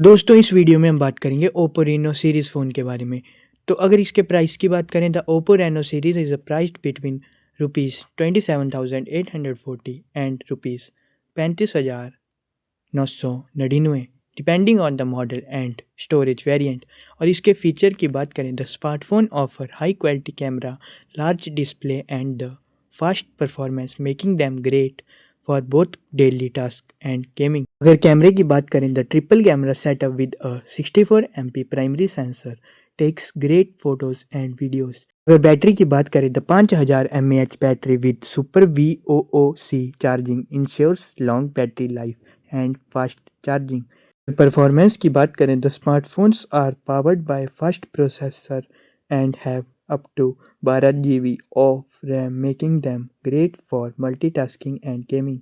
दोस्तों इस वीडियो में हम बात करेंगे ओप्पो रेनो सीरीज़ फ़ोन के बारे में। तो अगर इसके प्राइस की बात करें, the Oppo Reno series is a priced between ₹27,840 and ₹35,999 depending on the model and storage variant. और इसके फीचर की बात करें, the smartphone offer high quality camera, large display and the fast performance making them great for both daily task and gaming. अगर कैमरे की बात करें, the triple camera setup with a 64 MP primary sensor takes great photos and videos. अगर battery की बात करें, the 5000 mAh battery with super VOOC charging ensures long battery life and fast charging. Performance की बात करें, the smartphones are powered by fast processor and have up to 12 GB of RAM making them great for multitasking and gaming.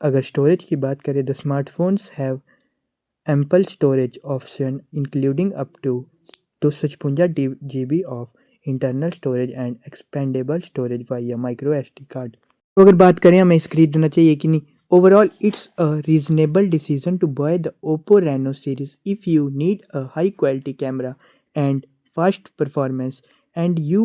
अगर storage की बात करें, the smartphones have ample storage option including up to 256 GB of internal storage and expandable storage via micro SD card. तो अगर बात करें हमें इसे खरीदना चाहिए कि नहीं, overall it's a reasonable decision to buy the Oppo Reno series if you need a high quality camera and fast performance and you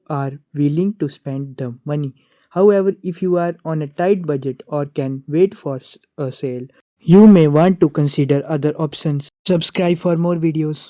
are willing to spend the money. However, if you are on a tight budget or can wait for a sale, you may want to consider other options. Subscribe for more videos.